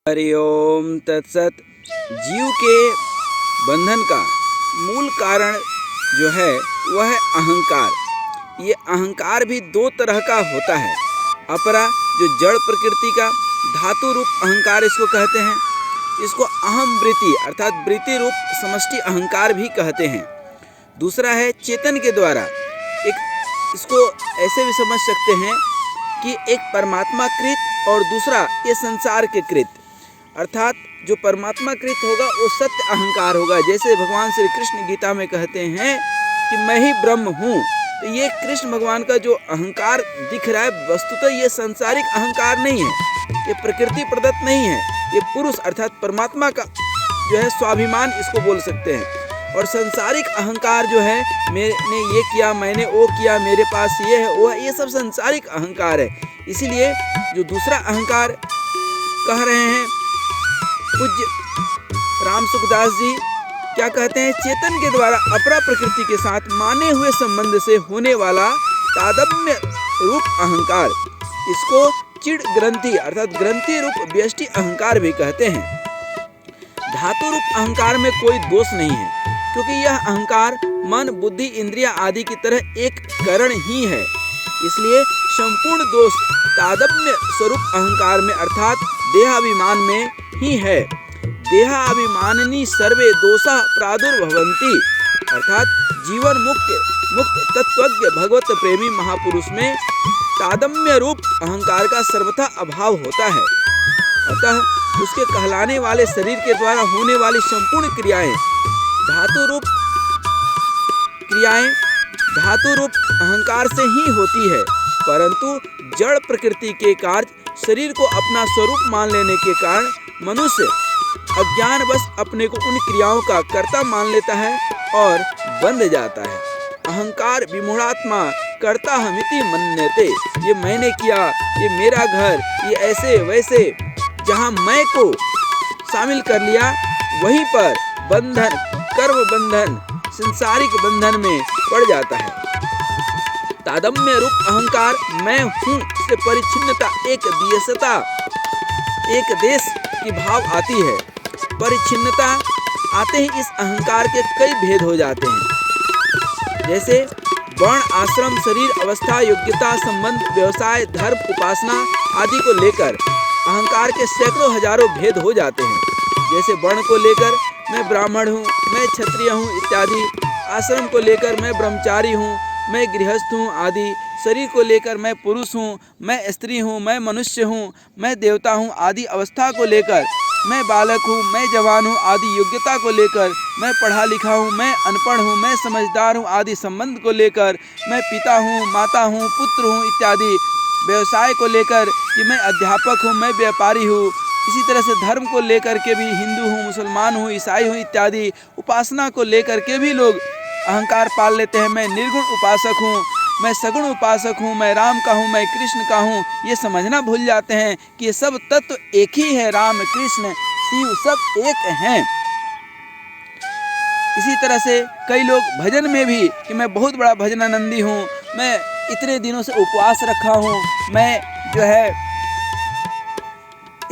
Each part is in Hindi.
हरि ओम तत्सत। जीव के बंधन का मूल कारण जो है वह है अहंकार। ये अहंकार भी दो तरह का होता है। अपरा जो जड़ प्रकृति का धातु रूप अहंकार इसको कहते हैं। इसको अहम वृत्ति अर्थात वृत्ति रूप समष्टि अहंकार भी कहते हैं। दूसरा है चेतन के द्वारा इसको ऐसे भी समझ सकते हैं कि एक परमात्मा कृत और दूसरा ये संसार के कृत, अर्थात जो परमात्मा कृत होगा वो सत्य अहंकार होगा। जैसे भगवान श्री कृष्ण गीता में कहते हैं कि मैं ही ब्रह्म हूँ। तो ये कृष्ण भगवान का जो अहंकार दिख रहा है वस्तुतः ये सांसारिक अहंकार नहीं है, ये प्रकृति प्रदत्त नहीं है, ये पुरुष अर्थात परमात्मा का जो है स्वाभिमान इसको बोल सकते हैं। और सांसारिक अहंकार जो है मैंने ये किया, मैंने वो किया, मेरे पास ये है वो है, ये सब सांसारिक अहंकार है। इसीलिए जो दूसरा अहंकार कह रहे हैं पूज्य राम सुखदास जी क्या कहते हैं, चेतन के द्वारा अपरा प्रकृति के साथ माने हुए संबंध से होने वाला तादात्म्य रूप अहंकार, इसको चिड़ ग्रंथि अर्थात ग्रंथि रूप व्यष्टि अहंकार भी कहते हैं। धातु रूप अहंकार में कोई दोष नहीं है, क्योंकि यह अहंकार मन बुद्धि इंद्रिया आदि की तरह एक करण ही है। इसलिए संपूर्ण दोष तादात्म्य स्वरूप अहंकार में अर्थात देहाभिमान में ही है। देहाभिमानिनी सर्वे दोषा प्रादुर्भवन्ति अर्थात जीवन मुक्त तत्वज्ञ भगवत प्रेमी महापुरुष में तादात्म्य रूप अहंकार का सर्वथा अभाव होता है। अतः उसके कहलाने वाले शरीर के द्वारा होने वाली संपूर्ण क्रियाएं धातु रूप अहंकार से ही होती है, परंतु जड़ प्रकृति के कार्य शरीर को अपना स्वरूप मान लेने के कारण मनुष्य अज्ञानवश अपने को उन क्रियाओं का कर्ता मान लेता है और बंध जाता है। अहंकार विमूढ़ात्मा कर्ता हमिति मन्यते, ये मैंने किया, ये मेरा घर, ये ऐसे वैसे, जहाँ मैं को शामिल कर लिया वहीं पर बंधन कर्म बंधन संसारिक बंधन में पड़ जाता है। तादात्म्य रूप अहंकार मैं हूँ से परिच्छिन्नता एक देशता एक देश की भाव आती है। परिच्छिन्नता आते ही इस अहंकार के कई भेद हो जाते हैं, जैसे वर्ण आश्रम शरीर अवस्था योग्यता संबंध व्यवसाय धर्म उपासना आदि को लेकर अहंकार के सैकड़ों हजारों भेद हो जाते हैं। जैसे वर्ण को लेकर मैं ब्राह्मण हूँ, मैं क्षत्रिय हूँ इत्यादि, आश्रम को लेकर मैं ब्रह्मचारी हूँ, मैं गृहस्थ हूँ आदि, शरीर को लेकर मैं पुरुष हूँ, मैं स्त्री हूँ, मैं मनुष्य हूँ, मैं देवता हूँ आदि, अवस्था को लेकर मैं बालक हूँ, मैं जवान हूँ आदि, योग्यता को लेकर मैं पढ़ा लिखा हूँ, मैं अनपढ़ हूँ, मैं समझदार हूँ आदि, संबंध को लेकर मैं पिता हूँ, माता हूँ, पुत्र हूँ इत्यादि, व्यवसाय को लेकर कि मैं अध्यापक हूँ, मैं व्यापारी हूँ। इसी तरह से धर्म को लेकर के भी हिंदू हूँ, मुसलमान हूँ, ईसाई हूँ इत्यादि। उपासना को लेकर के भी लोग अहंकार पाल लेते हैं, मैं निर्गुण उपासक हूँ, मैं सगुण उपासक हूँ, मैं राम का हूँ, मैं कृष्ण का हूँ। ये समझना भूल जाते हैं कि ये सब तत्व एक ही है, राम कृष्ण शिव सब एक हैं। इसी तरह से कई लोग भजन में भी कि मैं बहुत बड़ा भजनानंदी हूँ, मैं इतने दिनों से उपवास रखा हूँ, मैं जो है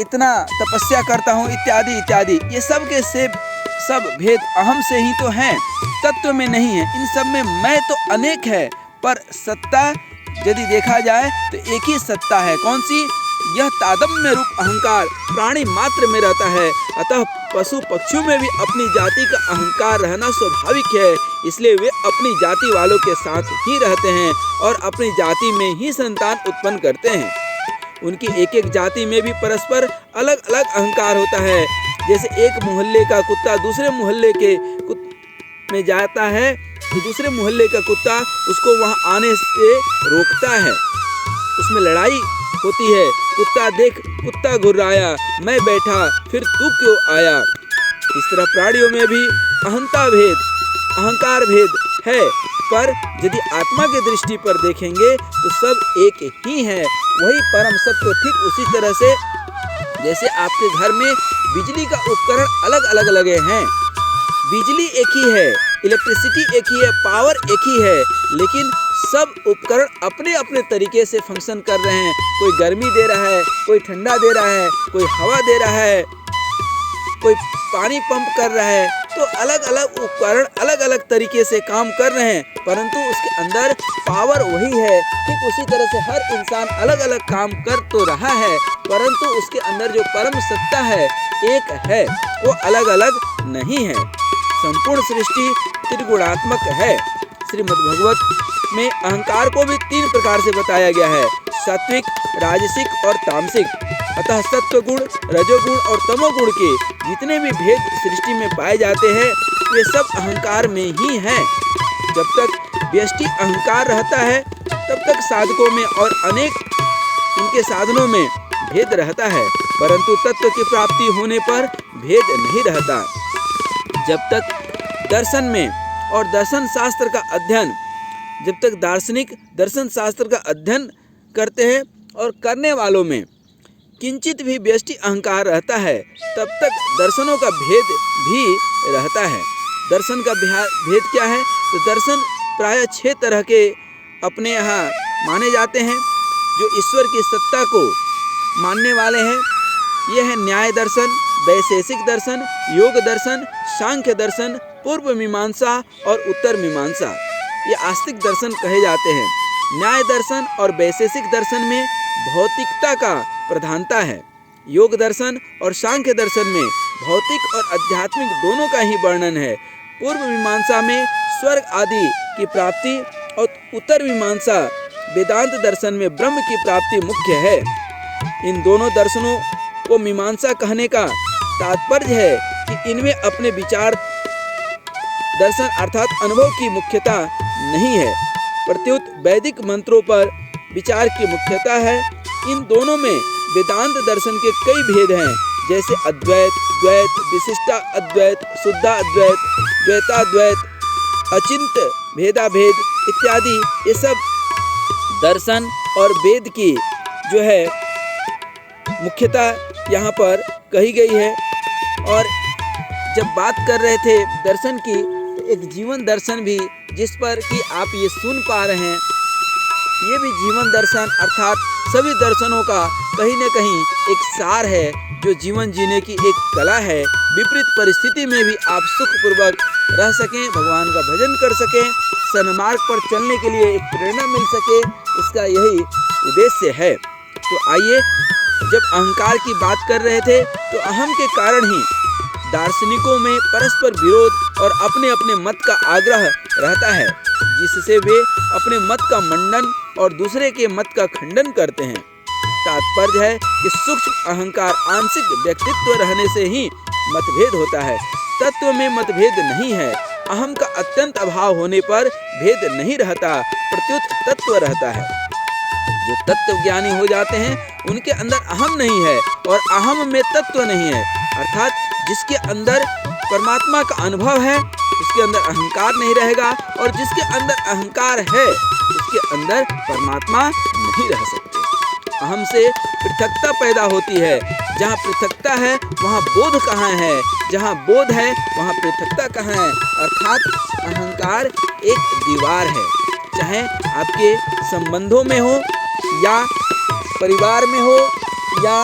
इतना तपस्या करता हूँ इत्यादि इत्यादि। ये सब के सब भेद अहम से ही तो हैं, तत्व में नहीं है। इन सब में मैं तो अनेक है, पर सत्ता यदि देखा जाए तो एक ही सत्ता है। कौन सी? यह तादात्म्य रूप अहंकार प्राणी मात्र में रहता है। अतः पशु पक्षियों में भी अपनी जाति का अहंकार रहना स्वाभाविक है, इसलिए वे अपनी जाति वालों के साथ ही रहते हैं और अपनी जाति में ही संतान उत्पन्न करते हैं। उनकी एक एक जाति में भी परस्पर अलग अलग अहंकार होता है। जैसे एक मोहल्ले का कुत्ता दूसरे मोहल्ले के में जाता है तो दूसरे मोहल्ले का कुत्ता उसको वहां आने से रोकता है, उसमें लड़ाई होती है। कुत्ता देख कुत्ता घुर्राया, मैं बैठा फिर तू क्यों आया। इस तरह प्राणियों में भी अहंकार भेद है, पर यदि आत्मा की दृष्टि पर देखेंगे तो सब एक ही है, वही परम सत्य। ठीक उसी तरह से जैसे आपके घर में बिजली का उपकरण अलग अलग लगे हैं, बिजली एक ही है, इलेक्ट्रिसिटी एक ही है, पावर एक ही है, लेकिन सब उपकरण अपने अपने तरीके से फंक्शन कर रहे हैं। कोई गर्मी दे रहा है, कोई ठंडा दे रहा है, कोई हवा दे रहा है, कोई पानी पंप कर रहा है। तो अलग अलग उपकरण अलग अलग तरीके से काम कर रहे हैं, परंतु उसके अंदर पावर वही है। ठीक उसी तरह से हर इंसान अलग अलग काम कर तो रहा है, परंतु उसके अंदर जो परम सत्ता है एक है, वो अलग अलग नहीं है। संपूर्ण सृष्टि त्रिगुणात्मक है। श्रीमद्भागवत में अहंकार को भी 3 प्रकार से बताया गया है, सात्विक, राजसिक और तामसिक। अतः सत्व गुण, रजोगुण और तमोगुण के जितने भी भेद सृष्टि में पाए जाते हैं वे सब अहंकार में ही हैं। जब तक व्यष्टि अहंकार रहता है तब तक साधकों में और अनेक उनके साधनों में भेद रहता है, परंतु तत्व की प्राप्ति होने पर भेद नहीं रहता। जब तक दर्शन में और दर्शन शास्त्र का अध्ययन जब तक दार्शनिक दर्शन शास्त्र का अध्ययन करते हैं और करने वालों में किंचित भी व्यष्टि अहंकार रहता है, तब तक दर्शनों का भेद भी रहता है। दर्शन का भेद क्या है? तो दर्शन प्रायः 6 तरह के अपने यहाँ माने जाते हैं। जो ईश्वर की सत्ता को मानने वाले हैं, ये है न्याय दर्शन, वैशेषिक दर्शन, योग दर्शन, सांख्य दर्शन, पूर्व मीमांसा और उत्तर मीमांसा। ये आस्तिक दर्शन कहे जाते हैं। न्याय दर्शन और वैशेषिक दर्शन में भौतिकता का प्रधानता है। योग दर्शन और सांख्य दर्शन में भौतिक और आध्यात्मिक दोनों का ही वर्णन है। पूर्व मीमांसा में स्वर्ग आदि की प्राप्ति और उत्तर मीमांसा वेदांत दर्शन में ब्रह्म की प्राप्ति मुख्य है। इन दोनों दर्शनों को मीमांसा कहने का तात्पर्य है कि इनमें अपने विचार दर्शन अर्थात अनुभव की मुख्यता नहीं है, प्रत्युत वैदिक मंत्रों पर विचार की मुख्यता है। इन दोनों में वेदांत दर्शन के कई भेद हैं, जैसे अद्वैत, द्वैत, विशिष्टा अद्वैत, शुद्धा अद्वैत, द्वैताद्वैत, अचिंत्य भेदाभेद इत्यादि। ये सब दर्शन और वेद की जो है मुख्यता यहाँ पर कही गई है। और जब बात कर रहे थे दर्शन की, तो एक जीवन दर्शन भी जिस पर कि आप ये सुन पा रहे हैं, ये भी जीवन दर्शन अर्थात सभी दर्शनों का कहीं न कहीं एक सार है, जो जीवन जीने की एक कला है। विपरीत परिस्थिति में भी आप सुखपूर्वक रह सकें, भगवान का भजन कर सकें, सन्मार्ग पर चलने के लिए एक प्रेरणा मिल सके, इसका यही उद्देश्य है। तो आइए, जब अहंकार की बात कर रहे थे तो अहम के कारण ही दार्शनिकों में परस्पर विरोध और अपने अपने मत का आग्रह रहता है, जिससे वे अपने मत का मंडन और दूसरे के मत का खंडन करते हैं। तात्पर्य है कि सूक्ष्म अहंकार आंशिक व्यक्तित्व रहने से ही मतभेद होता है, तत्व में मतभेद नहीं है। अहम का अत्यंत अभाव होने पर भेद नहीं रहता, प्रत्युत तत्व रहता है। जो तत्व ज्ञानी हो जाते हैं उनके अंदर अहम नहीं है और अहम में तत्व नहीं है, अर्थात जिसके अंदर परमात्मा का अनुभव है उसके अंदर अहंकार नहीं रहेगा, और जिसके अंदर अहंकार है उसके अंदर परमात्मा नहीं रह सकते। अहम से पृथकता पैदा होती है। जहाँ पृथकता है वहाँ बोध कहाँ है, जहाँ बोध है वहाँ पृथकता कहाँ है। अर्थात अहंकार एक दीवार है, चाहे आपके संबंधों में हो या परिवार में हो या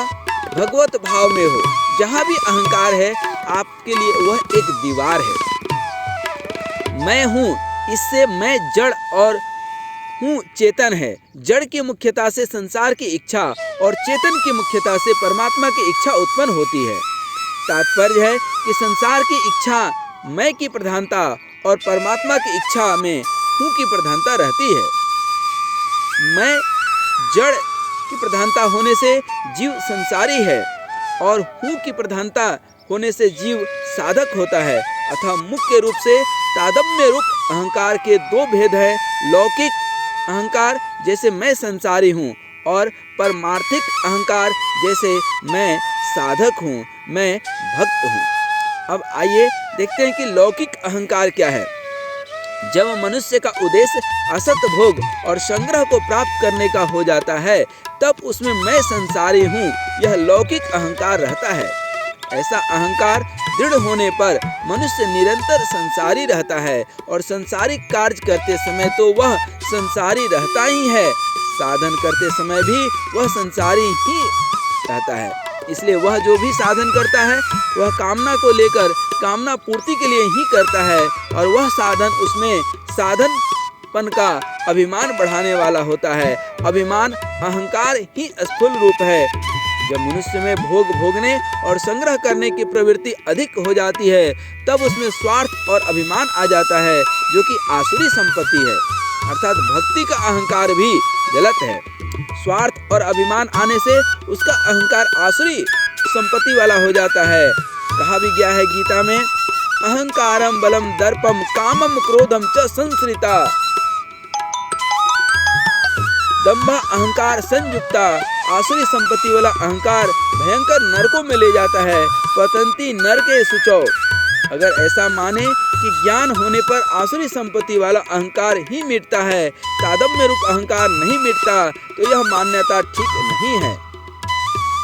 भगवत भाव में हो, जहाँ भी अहंकार है आपके लिए वह एक दीवार है। मैं हूँ, इससे मैं जड़ और हूँ चेतन है। जड़ की मुख्यता से संसार की इच्छा और चेतन की मुख्यता से परमात्मा की इच्छा उत्पन्न होती है। तात्पर्य है कि संसार की इच्छा मैं की प्रधानता और परमात्मा की इच्छा में हूँ की प्रधानता रहती है। मैं जड़ की प्रधानता होने से जीव संसारी है और हूँ की प्रधानता होने से जीव साधक होता है। अतः मुख्य रूप से तादम्य रूप अहंकार के 2 भेद हैं, लौकिक अहंकार जैसे मैं संसारी हूँ और परमार्थिक अहंकार जैसे मैं साधक हूँ, मैं भक्त हूँ। अब आइए देखते हैं कि लौकिक अहंकार क्या है। जब मनुष्य का उद्देश्य असत भोग और संग्रह को प्राप्त करने का हो जाता है, तब उसमें मैं संसारी हूँ यह लौकिक अहंकार रहता है। ऐसा अहंकार दृढ़ होने पर मनुष्य निरंतर संसारी रहता है और संसारिक कार्य करते समय तो वह संसारी रहता ही है, साधन करते समय भी वह संसारी ही रहता है। इसलिए वह जो भी साधन करता है वह कामना को लेकर कामना पूर्ति के लिए ही करता है और वह साधन उसमें साधनपन का अभिमान बढ़ाने वाला होता है। अभिमान अहंकार ही स्थूल रूप है। जब मनुष्य में भोग भोगने और संग्रह करने की प्रवृत्ति अधिक हो जाती है तब उसमें स्वार्थ और अभिमान आ जाता है, जो कि आसुरी संपत्ति है। अर्थात भक्ति का अहंकार भी गलत है। स्वार्थ और अभिमान आने से उसका अहंकार आसुरी संपत्ति वाला हो जाता है। कहा भी गया है गीता में, अहंकारम बलम दर्पम कामम क्रोधम च संश्रिता दंभ अहंकार संयुक्ता। आसुरी संपत्ति वाला अहंकार भयंकर नरकों में ले जाता है। पतंती नरके शुचौ। अगर ऐसा माने कि ज्ञान होने पर आसुरी संपत्ति वाला अहंकार ही मिटता है, तादम्य रूप अहंकार नहीं मिटता, तो यह मान्यता ठीक नहीं है।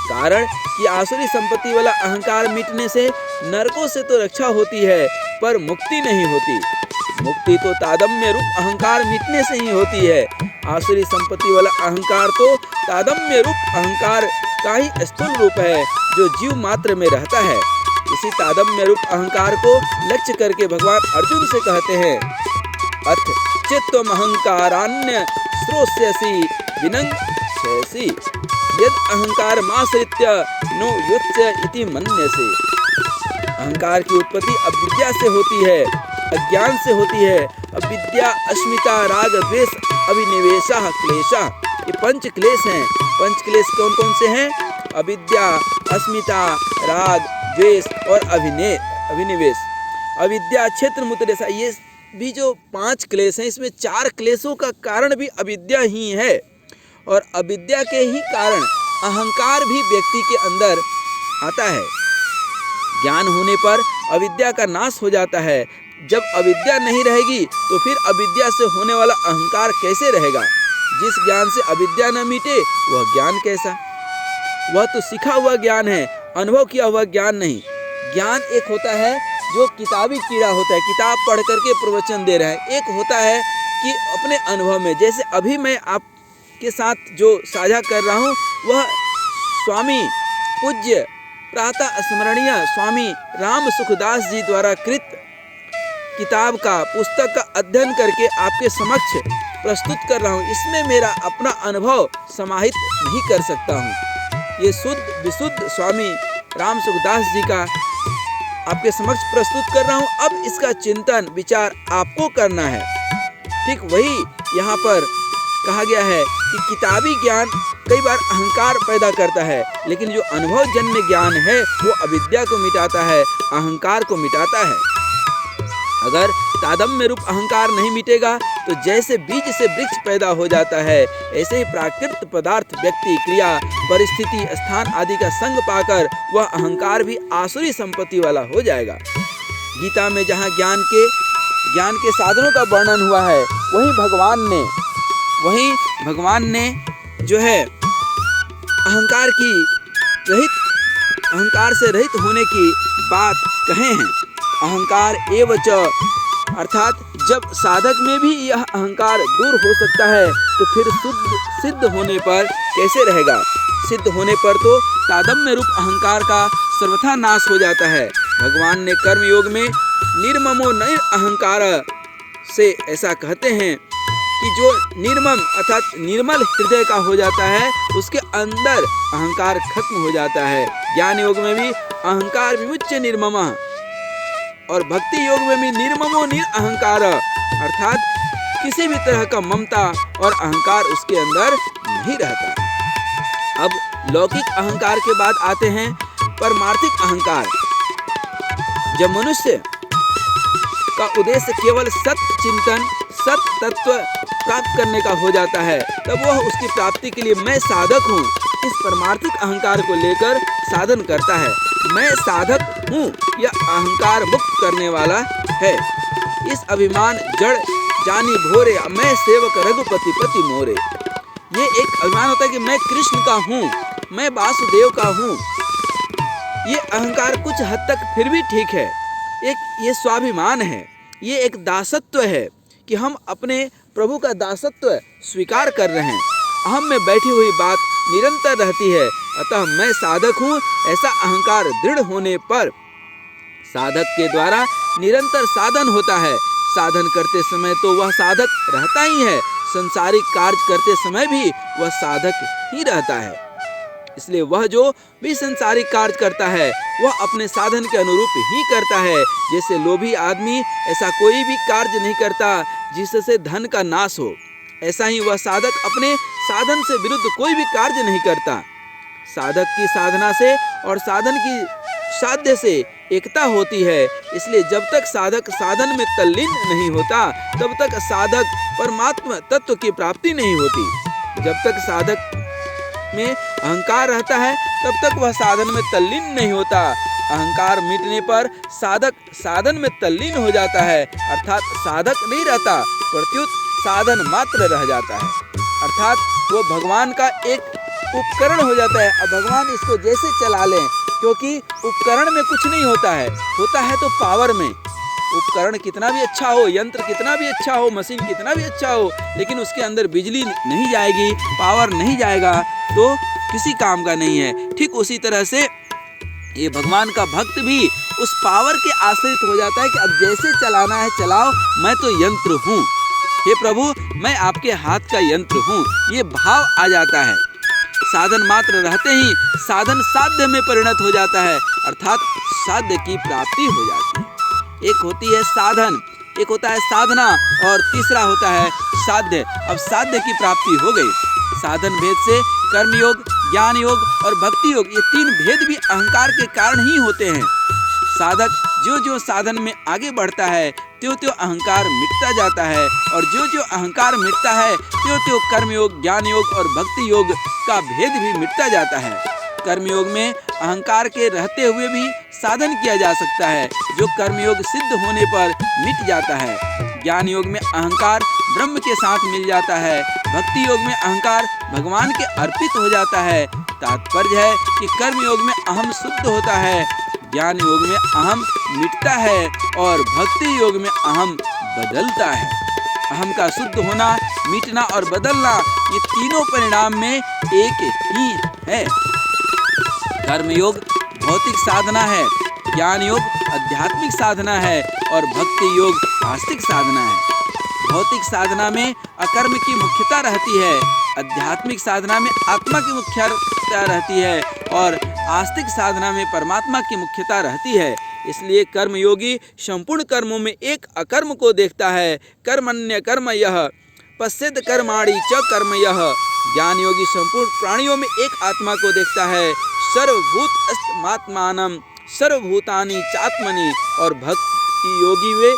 कारण कि आसुरी संपत्ति वाला अहंकार मिटने से नरकों से तो रक्षा होती है पर मुक्ति नहीं होती। मुक्ति तो तादम्य रूप अहंकार मिटने से ही होती है। आसुरी संपत्ति वाला अहंकार तो तादम्य रूप अहंकार का ही स्थूल रूप है, जो जीव मात्र में रहता है। इसी तादम्य रूप अहंकार को लक्ष्य करके भगवान अर्जुन से कहते हैं, अथ चित्तम अहंकारान्य श्रोष्यसि विनङ्क्ष्यसि यद अहंकार माश्रित्य नो युत्स्य इति मन्यसे। अहंकार की उत्पत्ति अविद्या से होती है, अज्ञान से होती है। अविद्या, अस्मिता, राग, द्वेष, अभिनिवेशः, क्लेशः, ये पंच क्लेश हैं। पंच क्लेश कौन कौन से हैं? अविद्या, अस्मिता, राग, द्वेष और अभिनिवेश। अविद्या, क्षेत्र, मुतरेसा, ये भी जो 5 क्लेश हैं, इसमें 4 क्लेशों का कारण भी अविद्या ही है और अविद्या के ही कारण अहंकार भी व्यक्ति के अंदर आता है। ज्ञान होने पर अविद्या का नाश हो जाता है। जब अविद्या नहीं रहेगी तो फिर अविद्या से होने वाला अहंकार कैसे रहेगा? जिस ज्ञान से अविद्या न मिटे वह ज्ञान कैसा? वह तो सीखा हुआ ज्ञान है, अनुभव किया हुआ ज्ञान नहीं। ज्ञान एक होता है जो किताबी कीड़ा होता है, किताब पढ़ करके प्रवचन दे रहा है। एक होता है कि अपने अनुभव में, जैसे अभी मैं आपके साथ जो साझा कर रहा हूँ वह स्वामी पूज्य प्रातः स्मरणीय स्वामी राम सुखदास जी द्वारा कृत किताब का, पुस्तक का अध्ययन करके आपके समक्ष प्रस्तुत कर रहा हूँ। इसमें मेरा अपना अनुभव समाहित नहीं कर सकता हूँ। ये शुद्ध विशुद्ध स्वामी राम सुखदास जी का आपके समक्ष प्रस्तुत कर रहा हूँ। अब इसका चिंतन विचार आपको करना है। ठीक वही यहाँ पर कहा गया है कि किताबी ज्ञान कई बार अहंकार पैदा करता है, लेकिन जो अनुभव जन्य ज्ञान है वो अविद्या को मिटाता है, अहंकार को मिटाता है। अगर तादम्य रूप अहंकार नहीं मिटेगा तो जैसे बीज से वृक्ष पैदा हो जाता है, ऐसे ही प्राकृत पदार्थ, व्यक्ति, क्रिया, परिस्थिति, स्थान आदि का संग पाकर वह अहंकार भी आसुरी संपत्ति वाला हो जाएगा। गीता में जहाँ ज्ञान के साधनों का वर्णन हुआ है, वहीं भगवान ने जो है अहंकार से रहित होने की बात कहे हैं। अहंकार एवच, अर्थात जब साधक में भी यह अहंकार दूर हो सकता है तो फिर सिद्ध होने पर कैसे रहेगा? सिद्ध होने पर तो तादम्य रूप अहंकार का सर्वथा नाश हो जाता है। भगवान ने कर्म योग में निर्ममो नैर अहंकार से ऐसा कहते हैं कि जो निर्मम अर्थात निर्मल हृदय का हो जाता है उसके अंदर अहंकार खत्म हो जाता है। ज्ञान योग में भी अहंकार विमुच्य निर्ममः और भक्ति योग में भी निर्ममो निरअहंकार, अर्थात किसी भी तरह का ममता और अहंकार उसके अंदर नहीं रहता। अब लौकिक अहंकार के बाद आते हैं परमार्थिक अहंकार। जब मनुष्य का उद्देश्य केवल सत्य चिंतन, सत्य तत्व प्राप्त करने का हो जाता है, तब वह उसकी प्राप्ति के लिए मैं साधक हूँ इस परमार्थिक अहंकार को लेकर साधन करता है। मैं साधक हूँ यह अहंकार मुक्त करने वाला है। इस अभिमान जड़ जानी भोरे, मैं सेवक रघुपति पति मोरे। ये एक अभिमान होता है कि मैं कृष्ण का हूँ, मैं वासुदेव का हूँ। ये अहंकार कुछ हद तक फिर भी ठीक है। ये स्वाभिमान है, ये एक दासत्व है कि हम अपने प्रभु का दासत्व स्वीकार कर रहे हैं। अहम में बैठी हुई बात निरंतर रहती है, अतः मैं साधक हूँ ऐसा अहंकार दृढ़ होने पर साधक के द्वारा निरंतर साधन होता है। साधन करते समय तो वह साधक रहता ही है, संसारिक कार्य करते समय भी वह साधक ही रहता है। इसलिए वह जो भी संसारिक कार्य करता है वह अपने साधन के अनुरूप ही करता है। जैसे लोभी आदमी ऐसा कोई भी कार्य नहीं करता जिससे धन का नाश हो, ऐसा ही वह साधक अपने साधन से विरुद्ध कोई भी कार्य नहीं करता। साधक की साधना से और साधन की साध्य से एकता होती है। इसलिए जब तक साधक साधन में तल्लीन नहीं होता तब तक साधक परमात्मा तत्व की प्राप्ति नहीं होती। जब तक साधक में अहंकार रहता है तब तक वह साधन में तल्लीन नहीं होता। अहंकार मिटने पर साधक साधन में तल्लीन हो जाता है, अर्थात साधक नहीं रहता, प्रत्युत साधन मात्र रह जाता है। अर्थात वो भगवान का एक उपकरण हो जाता है। अब भगवान इसको जैसे चला लें, क्योंकि उपकरण में कुछ नहीं होता है तो पावर में। उपकरण कितना भी अच्छा हो, यंत्र कितना भी अच्छा हो, मशीन कितना भी अच्छा हो, लेकिन उसके अंदर बिजली नहीं जाएगी, पावर नहीं जाएगा तो किसी काम का नहीं है। ठीक उसी तरह से ये भगवान का भक्त भी उस पावर के आश्रित हो जाता है कि अब जैसे चलाना है चलाओ, मैं तो यंत्र हूँ, हे प्रभु मैं आपके हाथ का यंत्र हूँ, ये भाव आ जाता है। साधन मात्र रहते ही साधन साध्य में परिणत हो जाता है, अर्थात साध्य की प्राप्ति हो जाती है। एक होती है साधन, एक होता है साधना और तीसरा होता है साध्य। अब साध्य की प्राप्ति हो गई। साधन भेद से कर्म योग, ज्ञान योग और भक्ति योग, ये तीन भेद भी अहंकार के कारण ही होते हैं। साधक जो जो साधन में आगे बढ़ता है त्यों त्यों अहंकार मिटता जाता है, और जो जो अहंकार मिटता है त्यों त्यों कर्मयोग, ज्ञान योग और भक्ति योग का भेद भी मिटता जाता है। कर्मयोग में अहंकार के रहते हुए भी साधन किया जा सकता है, जो कर्मयोग सिद्ध होने पर मिट जाता है। ज्ञान योग में अहंकार ब्रह्म के साथ मिल जाता है, भक्ति योग में अहंकार भगवान के अर्पित हो जाता है। तात्पर्य है कि कर्म योग में अहम शुद्ध होता है, ज्ञान योग में अहम मिटता है और भक्ति योग में अहम बदलता है। अहम का शुद्ध होना, मिटना और बदलना, ये तीनों परिणाम में एक ही है। कर्म योग भौतिक साधना है, ज्ञान योग आध्यात्मिक साधना है और भक्ति योग आस्तिक साधना है। भौतिक साधना में अकर्म की मुख्यता रहती है, आध्यात्मिक साधना में आत्मा की मुख्यता रहती है और आस्तिक साधना में परमात्मा की मुख्यता रहती है। इसलिए कर्मयोगी संपूर्ण कर्मों में एक अकर्म को देखता है। कर्मण्य कर्म यह पश्येद कर्माणि च कर्म यह। ज्ञान योगी संपूर्ण प्राणियों में एक आत्मा को देखता है, सर्वभूत अस्मात्मानम सर्वभूतानि चात्मनि। और भक्ति योगी वे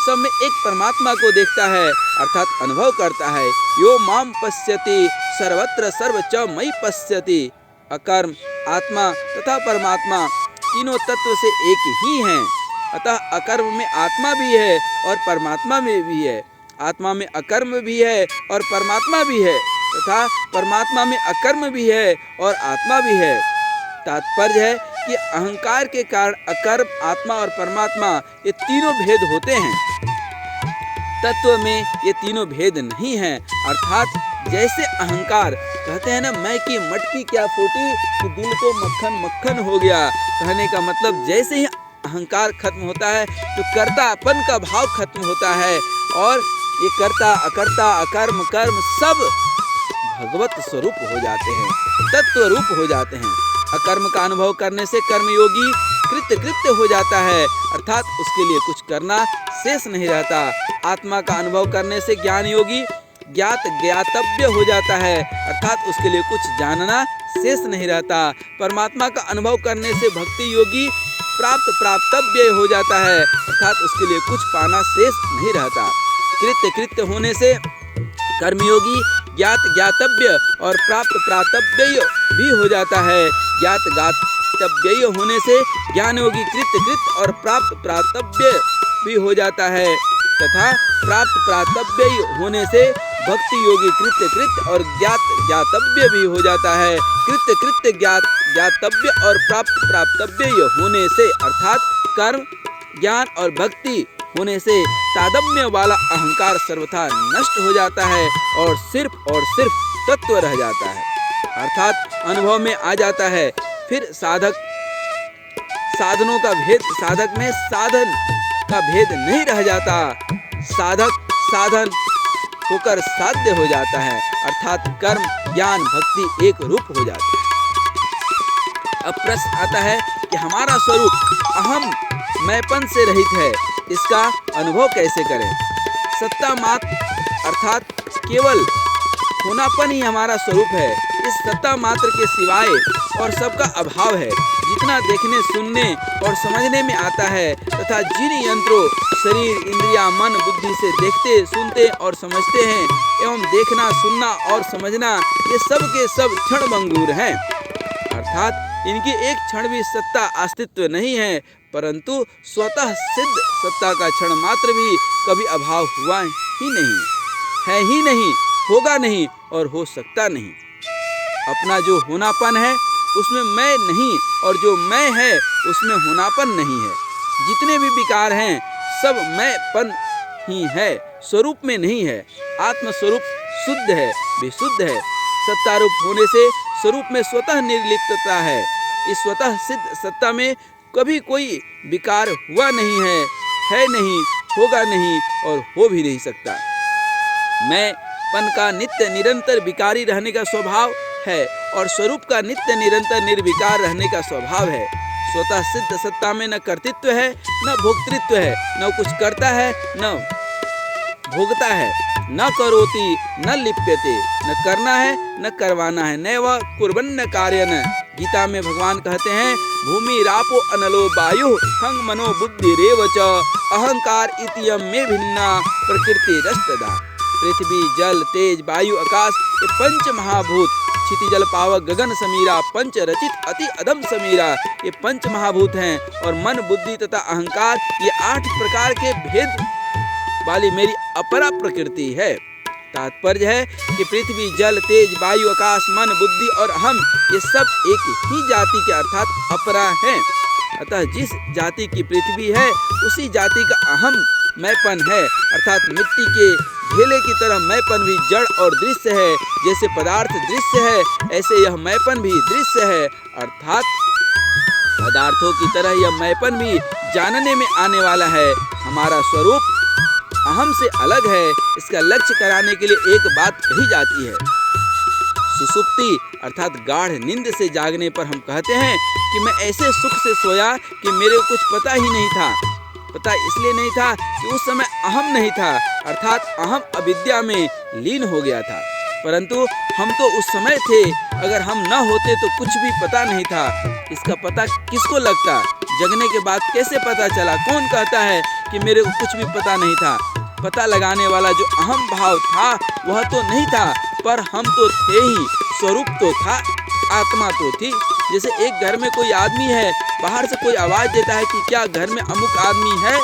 सब में एक परमात्मा को देखता है, अर्थात अनुभव करता है। यो माम पश्यति सर्वत्र सर्व च मयि पश्यति। अकर्म, आत्मा तथा परमात्मा तीनों तत्व से एक ही हैं, अतः अकर्म में आत्मा भी है और परमात्मा में भी है, आत्मा में अकर्म भी है और परमात्मा भी है, तथा परमात्मा में अकर्म भी है और आत्मा भी है। तात्पर्य है कि अहंकार के कारण अकर्म, आत्मा और परमात्मा ये तीनों भेद होते हैं। तत्व में ये तीनों भेद नहीं हैं। अर्थात जैसे अहंकार, कहते हैं ना, मैं की मटकी क्या फूटी कि दिल तो मक्खन मक्खन हो गया। कहने का मतलब जैसे ही अहंकार खत्म होता है तो कर्तापन का भाव खत्म होता है और ये कर्ता अकर्ता अकर्म कर्म सब भगवत स्वरूप हो जाते हैं, तत्व रूप हो जाते हैं। अकर्म का अनुभव करने से कर्मयोगी कृत्य हो जाता है, अर्थात उसके लिए कुछ करना शेष नहीं रहता। आत्मा का अनुभव करने से ज्ञान योगी ज्ञातव्य हो जाता है, अर्थात उसके लिए कुछ जानना शेष नहीं रहता। परमात्मा का अनुभव करने से भक्ति योगी प्राप्तव्य हो जाता है, अर्थात उसके लिए कुछ पाना शेष नहीं रहता। कृत्य होने से कर्मयोगी ज्ञातव्य और प्राप्तव्य भी हो जाता है। ज्ञातव्य होने से ज्ञान योगी कृत्य और प्राप्तव्य भी हो जाता है, तथा प्राप्तव्य होने से भक्ति योगी कृत्य कृत्य और ज्ञात ज्ञातव्य भी हो जाता है। कृत्य कृत्य ज्ञात ज्ञातव्य और प्राप्त प्राप्तव्य होने से अर्थात कर्म ज्ञान और भक्ति होने से तादम्य वाला अहंकार सर्वथा नष्ट हो जाता है और सिर्फ तत्व रह जाता है, अर्थात अनुभव में आ जाता है। फिर साधनों का भेद, साधक में साधन का भेद नहीं रह जाता, साधक साधन होकर साध्य हो जाता है, अर्थात कर्म ज्ञान भक्ति एक रूप हो जाता है। अब प्रश्न आता है कि हमारा स्वरूप अहम मैंपन से रहित है, इसका अनुभव कैसे करें? सत्ता मात्र अर्थात केवल होनापन ही हमारा स्वरूप है। इस सत्ता मात्र के सिवाय और सबका अभाव है। जितना देखने सुनने और समझने में आता है तथा जिन यंत्रों शरीर इंद्रियां मन बुद्धि से देखते सुनते और समझते हैं एवं देखना सुनना और समझना ये सब के सब क्षणभंगुर हैं, अर्थात इनकी एक क्षण भी सत्ता अस्तित्व नहीं है, परंतु स्वतः सिद्ध सत्ता का क्षण मात्र भी कभी अभाव हुआ ही नहीं है ही नहीं, होगा नहीं और हो सकता नहीं। अपना जो होनापन है उसमें मैं नहीं और जो मैं है उसमें होनापन नहीं है। जितने भी विकार हैं सब मैंपन ही है, स्वरूप में नहीं है। आत्म स्वरूप शुद्ध है, विशुद्ध है। सत्तारूप होने से स्वरूप में स्वतः निर्लिप्तता है। इस स्वतः सिद्ध सत्ता में कभी कोई विकार हुआ नहीं है नहीं, होगा नहीं और हो भी नहीं सकता। मैंपन का नित्य निरंतर विकारी रहने का स्वभाव है और स्वरूप का नित्य निरंतर निर्विकार रहने का स्वभाव है। स्वतः सिद्ध सत्ता में न कर्तृत्व है न भोक्तृत्व है, न कुछ करता है न भोगता है, न करोति न लिप्यते, न करना है न करवाना है, नैव कुर्वन्न कार्यन। गीता में भगवान कहते हैं भूमि रापो अनलो वायु हंग मनो बुद्धि रेव च अहंकार इतियम में भिन्ना प्रकृति रस्तदा। पृथ्वी जल तेज वायु आकाश ये पंच महाभूत, क्षिति जल पावक गगन समीरा, पंच रचित अति अधम समीरा, ये पंच महाभूत हैं और मन बुद्धि तथा अहंकार ये 8 प्रकार के भेद वाली मेरी अपरा प्रकृति है। तात्पर्य है कि पृथ्वी जल तेज वायु आकाश मन बुद्धि और अहम ये सब एक ही जाति के अर्थात अपरा हैं। अतः जिस जाति की पृथ्वी है उसी जाति का अहम मैंपन है, अर्थात मिट्टी के ढेले की तरह मैंपन भी जड़ और दृश्य है। जैसे पदार्थ दृश्य है ऐसे यह मैंपन भी दृश्य है, अर्थात पदार्थों की तरह यह मैंपन भी जानने में आने वाला है। हमारा स्वरूप अहम से अलग है। इसका लक्ष्य कराने के लिए एक बात कही जाती है। सुसुप्ति अर्थात गाढ़ नींद से जागने पर हम कहते हैं कि मैं ऐसे सुख से सोया कि मेरे को कुछ पता ही नहीं था। पता इसलिए नहीं था कि उस समय अहम नहीं था, अर्थात अहम अविद्या में लीन हो गया था। परंतु हम तो उस समय थे, अगर हम न होते तो कुछ भी पता नहीं था। इसका पता किसको लगता? जगने के बाद कैसे पता चला? कौन कहता है कि मेरे को कुछ भी पता नहीं था? पता लगाने वाला जो अहम भाव था वह तो नहीं था, पर हम तो थे ही। स्वरूप तो था, आत्मा तो थी। जैसे एक घर में कोई आदमी है, बाहर से कोई आवाज़ देता है कि क्या घर में अमुक आदमी है,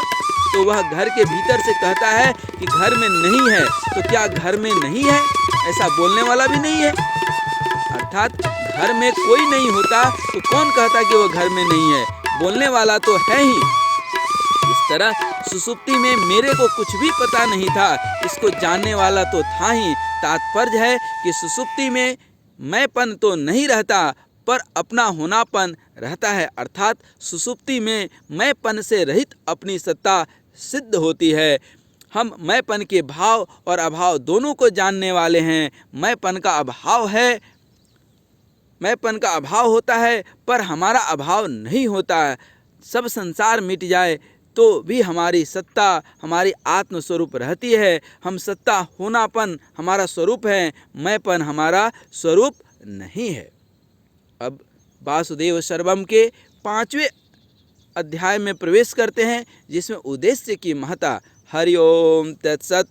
तो वह घर के भीतर से कहता है कि घर में नहीं है। तो क्या घर में नहीं है? ऐसा बोलने वाला भी नहीं है। अर्थात घर में कोई नहीं होता तो कौन कहता कि वो घर में नहीं है? बोलने वाला तो है ही। इस तरह सुसुप्ति में मेरे को कुछ भी पता नहीं था, इसको जानने वाला तो था ही। तात्पर्य है कि सुसुप्ति में मैंपन तो नहीं रहता, पर अपना होनापन रहता है, अर्थात सुसुप्ति में मैंपन से रहित अपनी सत्ता सिद्ध होती है। हम मैंपन के भाव और अभाव दोनों को जानने वाले हैं। मैंपन का अभाव है, मैंपन का अभाव होता है, पर हमारा अभाव नहीं होता है। सब संसार मिट जाए तो भी हमारी सत्ता हमारी आत्म स्वरूप रहती है। हम सत्ता होनापन हमारा स्वरूप है, मैंपन हमारा स्वरूप नहीं है। अब वासुदेव सर्वम के 5वें अध्याय में प्रवेश करते हैं, जिसमें उद्देश्य की महत्ता। हरि ओम तत्सत।